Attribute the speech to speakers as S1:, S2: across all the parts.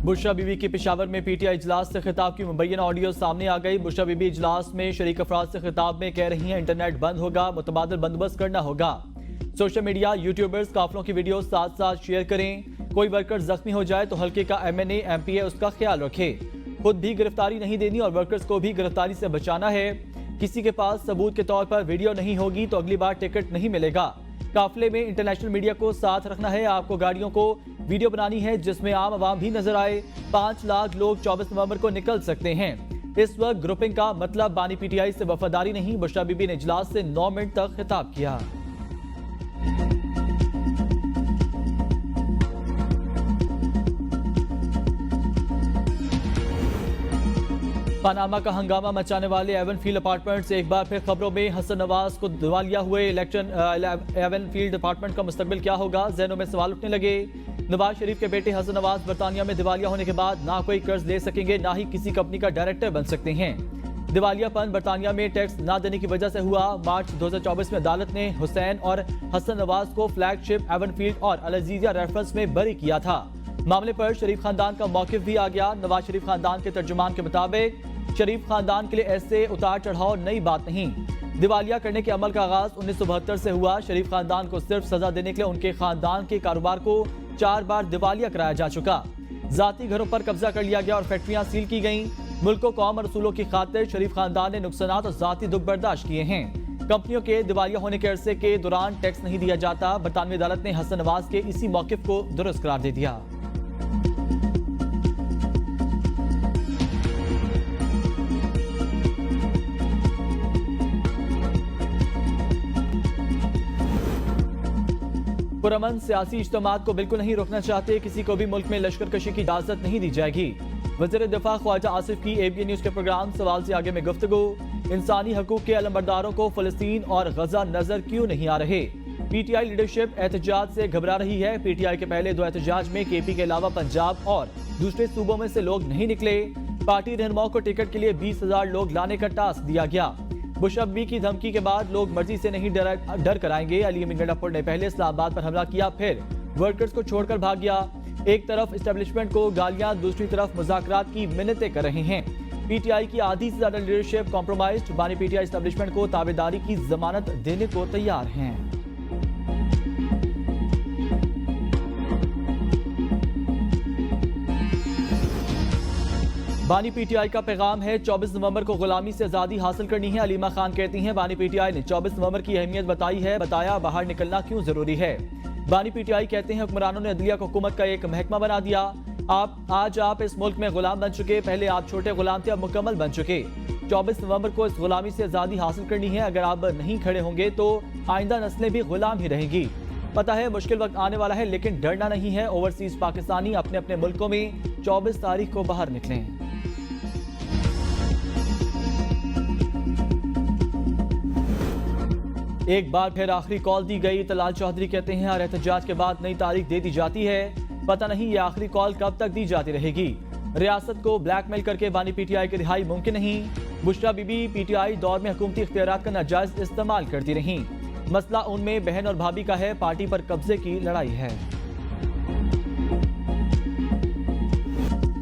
S1: बुशरा बीबी की पेशावर में पीटीआई इजलास से खिताब की मुबैना ऑडियो सामने आ गई। बुशरा बीबी इजलास में शरीक अफराद से खिताब में कह रही हैं इंटरनेट बंद होगा, मुतबादिल बंदोबस्त करना होगा। सोशल मीडिया यूट्यूबर्स काफिलों की वीडियो साथ साथ शेयर करें। कोई वर्कर जख्मी हो जाए तो हल्के का MNA MPA उसका ख्याल रखे। खुद भी गिरफ्तारी नहीं देनी और वर्कर्स को भी गिरफ्तारी से बचाना है। किसी के पास सबूत के तौर पर वीडियो नहीं होगी तो अगली बार टिकट नहीं मिलेगा। काफिले में इंटरनेशनल मीडिया को साथ रखना है। आपको गाड़ियों को वीडियो बनानी है जिसमें आम आवाम भी नजर आए। 5 लाख लोग 24 नवंबर को निकल सकते हैं। इस वक्त ग्रुपिंग का मतलब बानी PTI से वफादारी नहीं। बुशरा बीबी ने इजलास से 9 मिनट तक खिताब किया। पनामा का हंगामा मचाने वाले एवन फील्ड अपार्टमेंट से एक बार फिर खबरों में। हसन नवाज को दिवालिया हुए एवन फील्ड अपार्टमेंट का मुस्तकबिल क्या होगा, ज़हनों में सवाल उठने लगे। नवाज शरीफ के बेटे हसन नवाज बरतानिया में दिवालिया होने के बाद ना कोई कर्ज ले सकेंगे, ना ही किसी कंपनी का डायरेक्टर बन सकते हैं। दिवालियापन बरतानिया में टैक्स ना देने की वजह से हुआ। मार्च 2024 में अदालत ने हुसैन और हसन नवाज को फ्लैगशिप एवन फील्ड और अल अजीजिया रेफरेंस में बरी किया था। मामले पर शरीफ खानदान का मौकिफ भी आ गया। नवाज शरीफ खानदान के तर्जुमान के मुताबिक शरीफ खानदान के लिए ऐसे उतार चढ़ाव नई बात नहीं। दिवालिया करने के अमल का आगाज 1972 से हुआ। शरीफ खानदान को सिर्फ सजा देने के लिए उनके खानदान के कारोबार को 4 बार दिवालिया कराया जा चुका। जाती घरों पर कब्जा कर लिया गया और फैक्ट्रियां सील की गईं। मुल्क को कौम और रसूलों की खातिर शरीफ खानदान ने नुकसानात और जाती दुख बर्दाश्त किए हैं। कंपनियों के दिवालिया होने के अरसे के दौरान टैक्स नहीं दिया जाता। बरतानवी अदालत ने हसन नवाज के इसी मौकिफ को दुरुस्त करार दे दिया। पुरअमन सियासी इज्तिमात को बिल्कुल नहीं रोकना चाहते। किसी को भी मुल्क में लश्कर कशी की इजाजत नहीं दी जाएगी। वज़ीर दिफा ख्वाजा आसिफ की ABN न्यूज के प्रोग्राम सवाल से आगे में गुफ्तगू। इंसानी हकूक के अलमबरदारों को फलस्तीन और गजा नजर क्यों नहीं आ रहे। PTI लीडरशिप एहतजाज से घबरा रही है। PTI के पहले 2 एहतजाज में KP के अलावा पंजाब और दूसरे सूबों में से लोग नहीं निकले। पार्टी रहनुमाओं को टिकट के लिए 20,000 लोग लाने का टास्क दिया गया। बुशरा बीबी की धमकी के बाद लोग मर्जी से नहीं डर कर आएंगे। अली अमीन गंडापुर ने पहले इस्लामाबाद पर हमला किया, फिर वर्कर्स को छोड़कर भाग गया। एक तरफ एस्टेब्लिशमेंट को गालियां, दूसरी तरफ मुज़ाकरात की मिन्नतें कर रहे हैं। PTI की आधी से ज्यादा लीडरशिप कॉम्प्रोमाइज्ड। बानी PTI एस्टेब्लिशमेंट को ताबेदारी की जमानत देने को तैयार हैं। बानी PTI का पैगाम है 24 नवंबर को गुलामी से आज़ादी हासिल करनी है। अलीमा खान कहती हैं बानी PTI ने 24 नवंबर की अहमियत बताई है, बताया बाहर निकलना क्यों जरूरी है। बानी PTI कहते हैं हुक्मरानों ने अदलिया को हुकूमत का एक महकमा बना दिया। आज आप इस मुल्क में गुलाम बन चुके, पहले आप छोटे गुलाम थे, अब मुकम्मल बन चुके। 24 नवंबर को इस गुलामी से आज़ादी हासिल करनी है। अगर आप नहीं खड़े होंगे तो आइंदा नस्लें भी गुलाम ही रहेंगी। पता है मुश्किल वक्त आने वाला है, लेकिन डरना नहीं है। ओवरसीज पाकिस्तानी अपने अपने मुल्कों में 24 तारीख को बाहर निकलें। एक बार फिर आखिरी कॉल दी गई। तलाल चौधरी कहते हैं हर एहतजाज के बाद नई तारीख दे दी जाती है। पता नहीं ये आखिरी कॉल कब तक दी जाती रहेगी। रियासत को ब्लैकमेल करके बानी PTI की रिहाई मुमकिन नहीं। बुशरा बीबी PTI दौर में हुकूमती इख्तियारात का नाजायज इस्तेमाल करती रहीं। मसला उनमें बहन और भाभी का है, पार्टी पर कब्जे की लड़ाई है।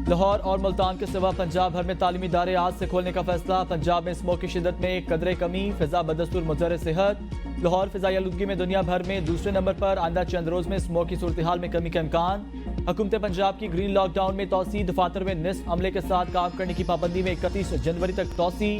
S1: लाहौर और मुल्तान के सिवा पंजाब भर में तालीमी इदारे आज से खोलने का फैसला। पंजाब में स्मोक की शिद्दत में कदरे कमी, फिजा बदस्तूर मुज़र सेहत। लाहौर फिजाई आलूदगी में दुनिया भर में दूसरे नंबर पर। आइंदा चंद रोज में स्मोक की सूरत हाल में कमी का इम्कान। हुकूमत पंजाब की ग्रीन लॉकडाउन में तोसी। दफातर में निस्फ अमले के साथ काम करने की पाबंदी में 31 जनवरी तक तोसी।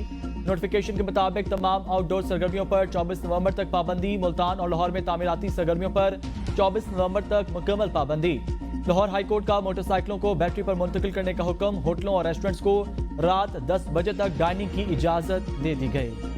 S1: नोटिफिकेशन के मुताबिक तमाम आउटडोर सरगर्मियों पर 24 नवंबर तक पाबंदी। मुल्तान और लाहौर में तामीराती सरगर्मियों पर 24 नवंबर तक मुकम्मल पाबंदी। लाहौर हाईकोर्ट का मोटरसाइकिलों को बैटरी पर मुंतकिल करने का हुक्म। होटलों और रेस्टोरेंट्स को रात 10 बजे तक डाइनिंग की इजाजत दे दी गई।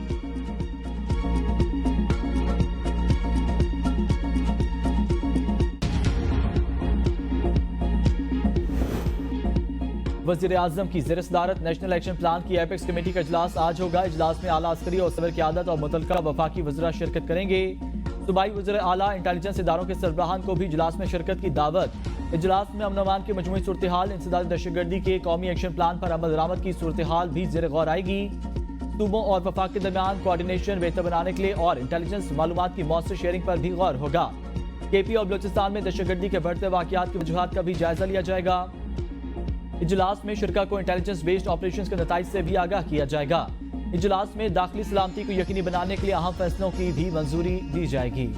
S1: वज़ीर आज़म की ज़ेर सदारत नेशनल एक्शन प्लान की एपेक्स कमेटी का इजलास आज होगा। इजलास में आला अस्करी और सिविल क़यादत और मुतल्लिका वफाकी वज़रा शिरकत करेंगे। सूबाई वज़ीर आला इंटेलिजेंस इदारों के सरबराहान को भी इजलास में शिरकत की दावत। इजलास में अमन अमान की मजमूई सूरत हाल, इंसदाद दहशतगर्दी के कौमी एक्शन प्लान पर अमल दरामद की सूरत हाल भी ज़ेर गौर आएगी। सूबों और वफाक के दरमियान कोऑर्डिनेशन बेहतर बनाने के लिए और इंटेलिजेंस मालूमात की मौसर शेयरिंग पर भी गौर होगा। KP और बलूचिस्तान में दहशतगर्दी के बढ़ते वाक़यात की वजूहात का भी जायजा लिया जाएगा। इजलास में शुरका को इंटेलिजेंस बेस्ड ऑपरेशंस के नताइज से भी आगाह किया जाएगा। इजलास में दाखिली सलामती को यकीनी बनाने के लिए अहम फैसलों की भी मंजूरी दी जाएगी।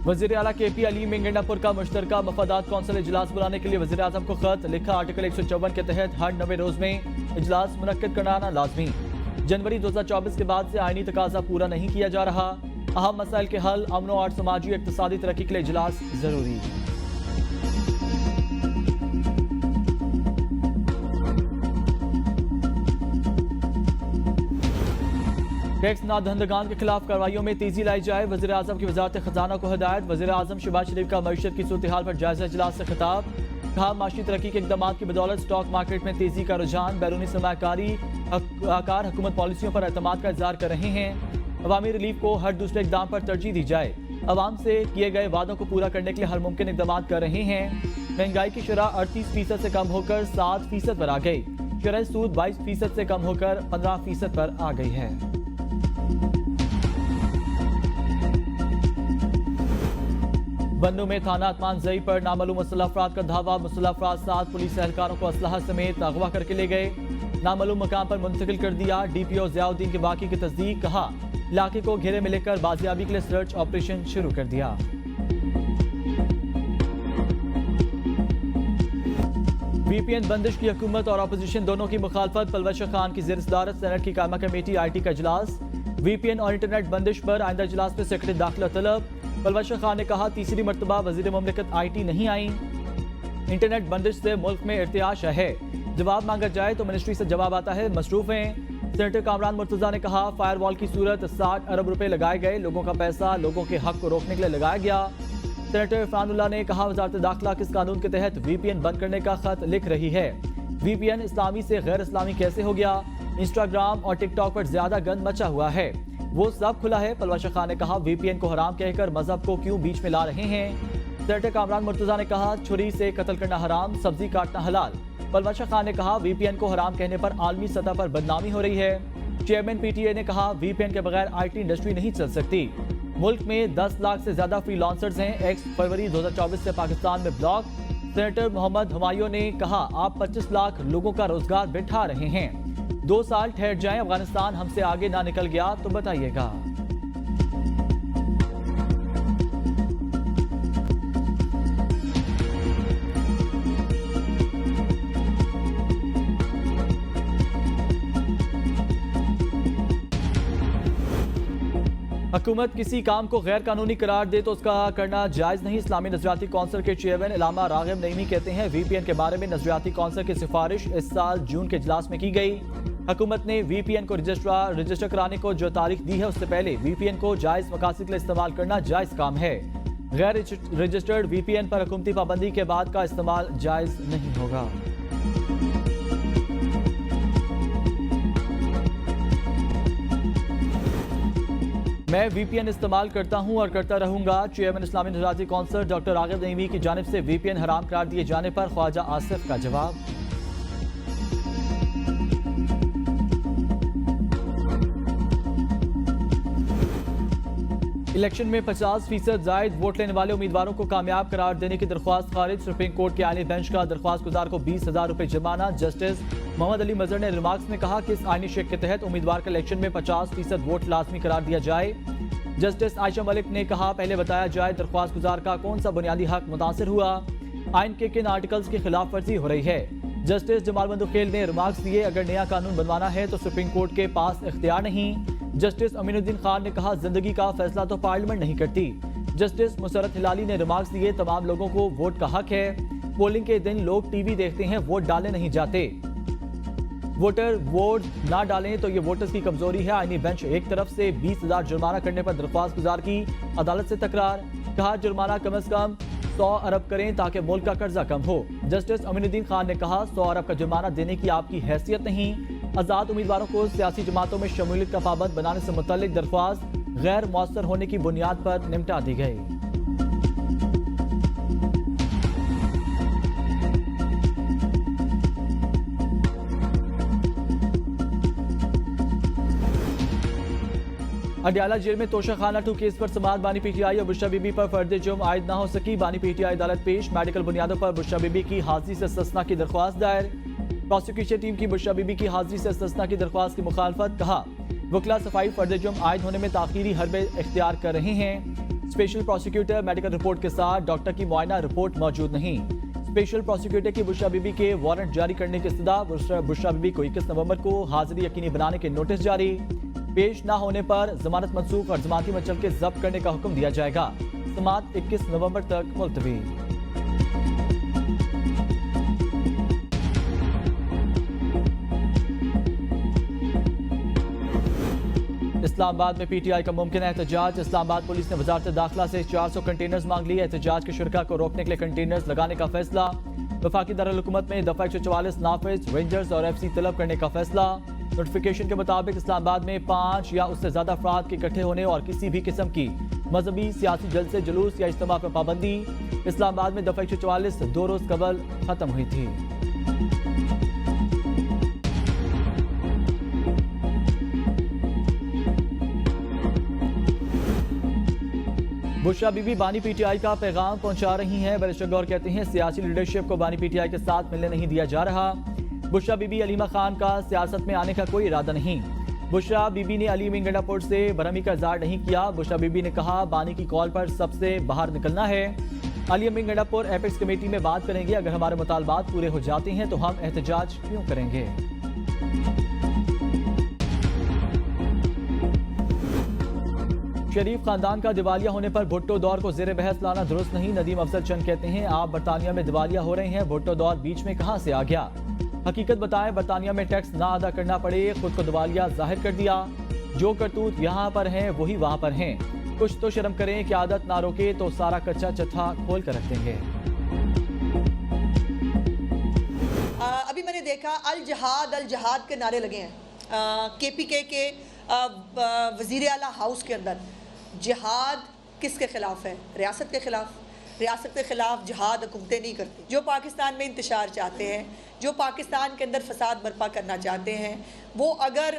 S1: वज़ीर आला KP अली में गंडापुर का मुश्तरका मफादात कौंसिल इजलास बुलाने के लिए वज़ीर आज़म को खत लिखा। आर्टिकल 154 के तहत हर 90 रोज में इजलास मुनक्किद कराना लाजमी। जनवरी 2024 के बाद से आईनी तकाजा पूरा नहीं किया जा रहा। अहम मसाइल के हल, अमन और समाजी और इक्तिसादी तरक्की के लिए इजलास जरूरी। टैक्स नादहंदगान के खिलाफ कार्रवाइयों में तेजी लाई जाए। वज़ीर आज़म की वज़ारत खजाना को हिदायत। वज़ीर आज़म शहबाज शरीफ का मईशत की सूरत हाल पर जायजा इजलास से खिताब। कहा, माशी तरक्की के इकदाम की बदौलत स्टॉक मार्केट में तेजी का रुझान। बैरूनी सरमाकारी कार हुकूमत पॉलिसियों पर एतमाद का इजहार कर रहे हैं। अवामी रिलीफ को हर दूसरे इकदाम पर तरजीह दी जाए। अवाम से किए गए वादों को पूरा करने के लिए हर मुमकिन इकदाम कर रहे हैं। महंगाई की शरह 38% से कम होकर 7% पर आ गई। शरह सूद 22% से कम होकर 15% पर आ गई है। बन्नू में थाना अतमान जई पर नामालूम मुसल्लह अफराद का धावा। मुसल्लह अफराद 7 पुलिस एहलकारों को असलहा समेत अगवा करके ले गए। नामालूम मकाम पर मुंतकिल कर दिया। DPO ज़ियाउद्दीन के वाक़े की तस्दीक। कहा, इलाके को घेरे में लेकर बाजियाबी के लिए सर्च ऑपरेशन शुरू कर दिया। VPN बंदिश की हुकूमत और अपोजिशन दोनों की मुखालफत। पलवश खान की ज़ेर सदारत सेनेट की कायमा कमेटी IT का इजलास। VPN और इंटरनेट बंदिश पर आइंदा इजलास में सेक्रेटरी दाखिला तलब। पलवश खान ने कहा, तीसरी मरतबा वज़ीर मुमलिकत IT नहीं आई। इंटरनेट बंदिश से मुल्क में इर्तियाश है। जवाब मांगा जाए तो मिनिस्ट्री से जवाब आता है, मसरूफ हैं। सेनेटर कामरान मुर्तज़ा ने कहा, फायरवॉल की सूरत 60 अरब रुपए लगाए गए। लोगों का पैसा लोगों के हक को रोकने के लिए लगाया गया। सेनेटर इरफानुल्लाह ने कहा, वजारत दाखिला किस कानून के तहत VPN बंद करने का खत लिख रही है। VPN इस्लामी से गैर इस्लामी कैसे हो गया। इंस्टाग्राम और टिकटॉक पर ज्यादा गंद मचा हुआ है, वो सब खुला है। पलवश खान ने कहा, VPN को हराम कहकर मजहब को क्यों बीच में ला रहे हैं। सेनेटर कामरान मुर्तज़ा ने कहा, छुरी से कत्ल करना हराम, सब्जी काटना हलाल। पलवश खान ने कहा, VPN को हराम कहने पर आलमी सतह पर बदनामी हो रही है। चेयरमैन PTA ने कहा, VPN के बगैर IT इंडस्ट्री नहीं चल सकती। मुल्क में 10 लाख से ज्यादा फ्रीलांसर्स हैं। एक्स फरवरी 2024 से पाकिस्तान में ब्लॉक। सेनेटर मोहम्मद हुमायूं ने कहा, आप 25 लाख लोगों का रोजगार बिठा रहे हैं। 2 साल ठहर जाएं, अफगानिस्तान हमसे आगे ना निकल गया तो बताइएगा। हुकूमत किसी काम को गैर कानूनी करार दे तो उसका करना जायज़ नहीं। इस्लामी नजरियाती कौंसिल के चेयरमैन इलामा रागिब नईमी कहते हैं, VPN के बारे में नजरियाती कौंसिल की सिफारिश इस साल जून के इजलास में की गई। हुकूमत ने VPN को रजिस्टर कराने को जो तारीख दी है, उससे पहले VPN को जायज़ मकासद के लिए इस्तेमाल करना जायज़ काम है। गैर रजिस्टर्ड VPN पर हुकूमती पाबंदी के बाद का इस्तेमाल जायज़ नहीं होगा। मैं VPN इस्तेमाल करता हूं और करता रहूंगा। चेयरमैन इस्लामी नजरियाती कौंसिल डॉक्टर रागिब नईमी की जानिब से VPN हराम करार दिए जाने पर ख्वाजा आसिफ का जवाब। इलेक्शन में 50% जायद वोट लेने वाले उम्मीदवारों को कामयाब करार देने की दरख्वास्त खारिज। सुप्रीम कोर्ट के आईनी बेंच का दरख्वास्त गुजार को 20,000 रुपए जुर्माना। जस्टिस मोहम्मद अली मजहर ने रिमार्क्स में कहा कि इस आईनी शेक के तहत उम्मीदवार का इलेक्शन में 50% वोट लाजमी करार दिया जाए। जस्टिस आयशा मलिक ने कहा, पहले बताया जाए दरख्वास्त गुजार का कौन सा बुनियादी हक मुतासिर हुआ, आइन के किन आर्टिकल्स की खिलाफ वर्जी हो रही है। जस्टिस जमाल बंदुखेल ने रिमार्क्स दिए, अगर नया कानून बनवाना है तो सुप्रीम कोर्ट के पास इख्तियार नहीं। जस्टिस अमीनुद्दीन खान ने कहा, जिंदगी का फैसला तो पार्लियामेंट नहीं करती। जस्टिस मुसरत हिलाली ने रिमार्क्स दिए, तमाम लोगों को वोट का हक है। पोलिंग के दिन लोग TV देखते हैं, वोट डालने नहीं जाते। वोटर वोट ना डालें तो ये वोटर्स की कमजोरी है। आईनी बेंच एक तरफ से 20,000 जुर्माना करने पर दरख्वास्त गुजार की अदालत से तकरार। कहा, जुर्माना कम से कम 100 अरब करें ताकि मुल्क का कर्जा कम हो। जस्टिस अमीनुद्दीन खान ने कहा, 100 अरब का जुर्माना देने की आपकी हैसियत नहीं। आज़ाद उम्मीदवारों को सियासी जमातों में शमूलियत का पाबंद बनाने से मुतल्लिक दरख्वास्त गैर मौसर होने की बुनियाद पर निपटा दी गई। अडयाला जेल में तोशाखाना 2 केस पर समाअत बानी पीटीआई और बुशरा बीबी पर फर्द जुर्म आयद न हो सकी। बानी पीटीआई अदालत पेश। मेडिकल बुनियादों पर बुशरा बीबी की हाजिरी से इस्तिस्ना की दरख्वास्त दायर। प्रोसिक्यूशन टीम की बुशरा बीबी की हाजिरी से इस्तिस्ना की दरख्वास्त की मुखालफत। कहा वकला सफाई फर्द जुर्म आयद होने में ताखीरी हरबे इख्तियार कर रहे हैं। स्पेशल प्रोसिक्यूटर मेडिकल रिपोर्ट के साथ डॉक्टर की मुआयना रिपोर्ट मौजूद नहीं। स्पेशल प्रोसिक्यूटर की बुशरा बीबी के वारंट जारी करने की इस्तदा। बुशरा बीबी को 21 नवंबर को हाजिरी यकीनी बनाने के नोटिस जारी। पेश न होने पर जमानत मनसूख और जमानती मंचल के जब्त करने का हुक्म दिया जाएगा। समाअत 21 नवंबर तक मुलतवी। इस्लामाबाद में पीटीआई का मुमकिन एहतजाज। इस्लामाबाद पुलिस ने वजारत दाखिला से 400 कंटेनर्स मांग लिए। एहतजाज के शुरका को रोकने के लिए कंटेनर्स लगाने का फैसला। वफाकी दारुल-हुकूमत में दफा 144 नाफिज, रेंजर्स और एफसी तलब करने का फैसला। नोटिफिकेशन के मुताबिक इस्लामाबाद में 5 या उससे ज्यादा अफराद के इकट्ठे होने और किसी भी किस्म की मजहबी सियासी जलसे, जुलूस या इज्तिमा पर पाबंदी। इस्लामाबाद में दफा 144 2 रोज कबल खत्म हुई थी। बुशरा बीबी बानी पीटीआई का पैगाम पहुंचा रही हैं। बैरिस्टर गौर कहते हैं सियासी लीडरशिप को बानी पीटीआई के साथ मिलने नहीं दिया जा रहा। बुशरा बीबी अलीमा खान का सियासत में आने का कोई इरादा नहीं। बुशरा बीबी ने अली मिंगड़ापुर से बरहमी का इज़हार नहीं किया। बुशरा बीबी ने कहा बानी की कॉल पर सबसे बाहर निकलना है। अली मिंगड़ापुर एपेक्स कमेटी में बात करेंगे। अगर हमारे मुतालबात पूरे हो जाते हैं तो हम एहतजाज क्यों करेंगे। शरीफ खानदान का दिवालिया होने पर भुट्टो दौर को जेर बहस लाना दुरुस्त नहीं। नदीम अफजल चंद कहते हैं आप बरतानिया में दिवालिया हो रहे हैं, भुट्टो दौर बीच में कहां से आ गया। हकीकत बताएं, बरतानिया में टैक्स ना अदा करना पड़े, खुद को दिवालिया जाहिर कर दिया। जो करतूत यहाँ पर हैं वही वहां पर हैं। कुछ तो शर्म करें कि आदत ना रोके तो सारा कच्चा चट्ठा खोल कर रख देंगे।
S2: अभी मैंने देखा अल जहाद के नारे लगे हैं। केपीके के वजीर आला हाउस के अंदर जिहाद किसके खिलाफ है? रियासत के खिलाफ। रियासत के खिलाफ जिहाद हुकूमतें नहीं करती। जो पाकिस्तान में इंतशार चाहते हैं, जो पाकिस्तान के अंदर फसाद बर्पा करना चाहते हैं, वो अगर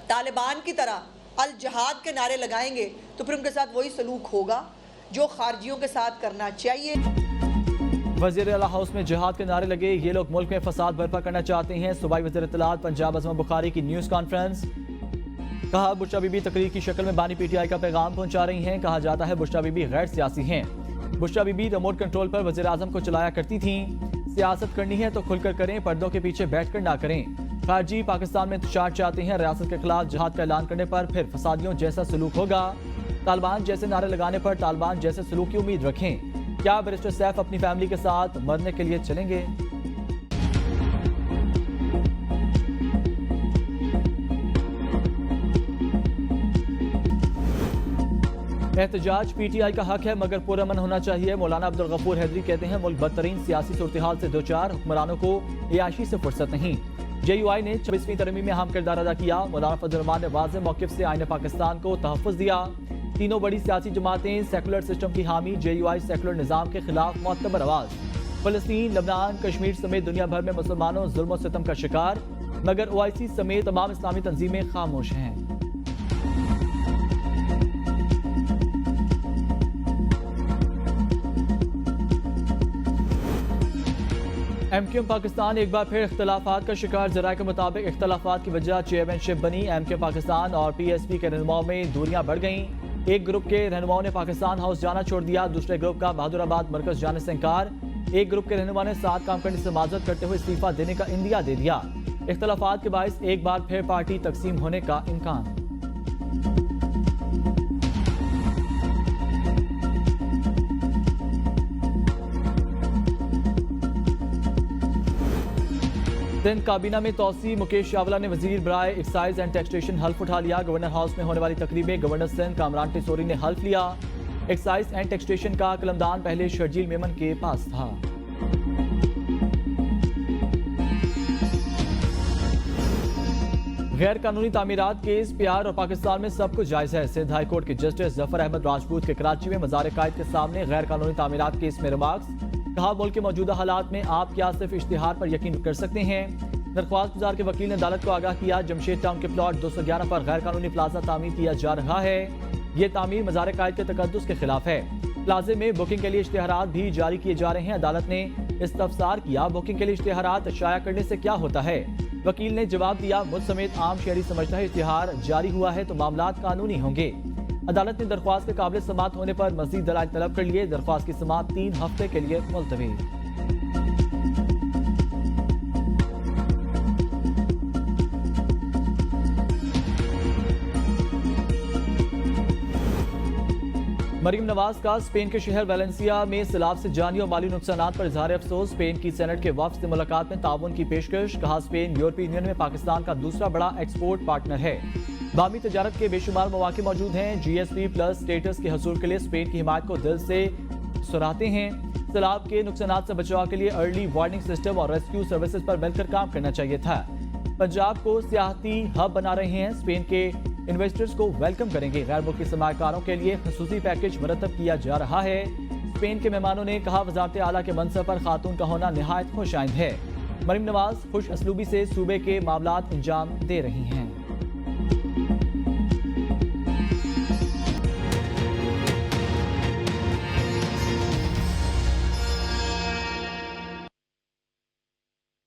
S2: तालिबान की तरह अल जहाद के नारे लगाएंगे तो फिर उनके साथ वही सलूक होगा जो खारजियों के साथ करना चाहिए।
S1: वज़ीर आला हाउस में जिहाद के नारे लगे। ये लोग मुल्क में फसाद बर्पा करना चाहते हैं। सूबाई वज़ीर इत्तलात पंजाब अज़मा बुखारी की न्यूज़ कॉन्फ्रेंस। कहा बुशरा बीबी तकरीर की शक्ल में बानी पीटीआई का पैगाम पहुंचा रही हैं। कहा जाता है बुशरा बीबी गैर सियासी हैं। बुशरा बीबी रिमोट कंट्रोल पर वज़ीर आज़म को चलाया करती थीं। सियासत करनी है तो खुलकर करें, पर्दों के पीछे बैठकर ना करें। खारजी पाकिस्तान में इंतशार चाहते हैं। रियासत के खिलाफ जिहाद का ऐलान करने पर फिर फसादियों जैसा सलूक होगा। तालिबान जैसे नारे लगाने पर तालिबान जैसे सलूक की उम्मीद रखें। क्या बैरिस्टर सैफ अपनी फैमिली के साथ मरने के लिए चलेंगे? एहतजाज पीटीआई का हक है मगर पुरअमन होना चाहिए। मौलाना अब्दुल गफूर हैदरी कहते हैं मुल्क बदतरीन सियासी सूरत-ए-हाल से दो चार, हुक्मरानों को याशी से फुर्सत नहीं। JUI ने 26वीं तरमीम में अहम किरदार अदा किया। मौलाना फजल रहमान ने वाज़ेह मौक़िफ़ से आईन पाकिस्तान को तहफ़्फ़ुज़ दिया। तीनों बड़ी सियासी जमातें सेकुलर सिस्टम की हामी। JUI सेकुलर निज़ाम के खिलाफ मुअत्तबर आवाज़। फ़लस्तीन, लबनान, कश्मीर समेत दुनिया भर में मुसलमानों जुल्म और सितम का शिकार, मगर OIC समेत तमाम इस्लामी तंजीमें खामोश हैं। MQM पाकिस्तान एक बार फिर इख्तलाफात का शिकार। ज़राए के मुताबिक इख्तलाफात की वजह चेयरमैनशिप बनी। MQM पाकिस्तान और PSP के रहनुमाओं में दूरियां बढ़ गईं। एक ग्रुप के रहनुमाओं ने पाकिस्तान हाउस जाना छोड़ दिया। दूसरे ग्रुप का बहादुराबाद मरकज जाने से इंकार। एक ग्रुप के रहनुमा ने साथ काम करने से माजरत करते हुए इस्तीफा देने का इंदिया दे दिया। इख्तलाफात के बायस एक बार फिर पार्टी तकसीम होने का इम्कान। सिंध काबीना में तौसी। मुकेश चावला ने वजीर बराए एक्साइज एंड टैक्सेशन हल्फ उठा लिया। गवर्नर हाउस में होने वाली तकरीब में गवर्नर सिंध कामरान टिसोरी ने हल्फ लिया। एक्साइज एंड टैक्सेशन का कलमदान पहले शर्जील मेमन के पास था। गैर कानूनी तामीरात केस प्यार और पाकिस्तान में सब कुछ जायज है। सिंध हाई कोर्ट के जस्टिस जफर अहमद राजपूत के कराची में मज़ार कायद के सामने गैर कानूनी तामीरात केस में रिमार्क्स। कहा मुल्क के मौजूदा हालात में आप क्या सिर्फ इश्तिहार पर यकीन कर सकते हैं। दरख्वास्त गुजार के वकील ने अदालत को आगाह किया, जमशेद टाउन के प्लॉट 211 पर गैर कानूनी प्लाजा तामीर किया जा रहा है। ये तामीर मज़ार कायद के तकद्दुस के खिलाफ है। प्लाजे में बुकिंग के लिए इश्तिहारात भी जारी किए जा रहे हैं। अदालत ने इस्तफसार किया, बुकिंग के लिए इश्तिहारात शाया करने से क्या होता है। वकील ने जवाब दिया, मुझ समेत आम शहरी समझता है इश्तिहार जारी हुआ है तो मामलात कानूनी होंगे। अदालत ने दरख्वास्त के काबिल समात होने पर मजीद दलाइल तलब कर लिए। दरख्वास्त की समात 3 हफ्ते के लिए मुलतवी। मरीम नवाज का स्पेन के शहर वेलेंसिया में सैलाब से जानी और माली नुकसान पर इजहार अफसोस। स्पेन की सेनेट के वफ्द से मुलाकात में ताउन की पेशकश। कहा, स्पेन यूरोपीय यूनियन में पाकिस्तान का दूसरा बड़ा एक्सपोर्ट पार्टनर है। बामी तजारत के बेशुमार मौके मौजूद हैं। GSP प्लस स्टेटस के हसूल के लिए स्पेन की हिमायत को दिल से सराहते हैं। सैलाब के नुकसान से बचाव के लिए अर्ली वार्निंग सिस्टम और रेस्क्यू सर्विसेज पर मिलकर काम करना चाहिए था। पंजाब को सियाहती हब बना रहे हैं। स्पेन के इन्वेस्टर्स को वेलकम करेंगे। गैर मुल्की सरमायाकारों के लिए खसूसी पैकेज मुरतब किया जा रहा है। स्पेन के मेहमानों ने कहा, वजारत आला के मनसब पर खातून का होना निहायत खुश आइंद है। मरीम नवाज खुश असलूबी से सूबे के मामलात अंजाम दे रही हैं।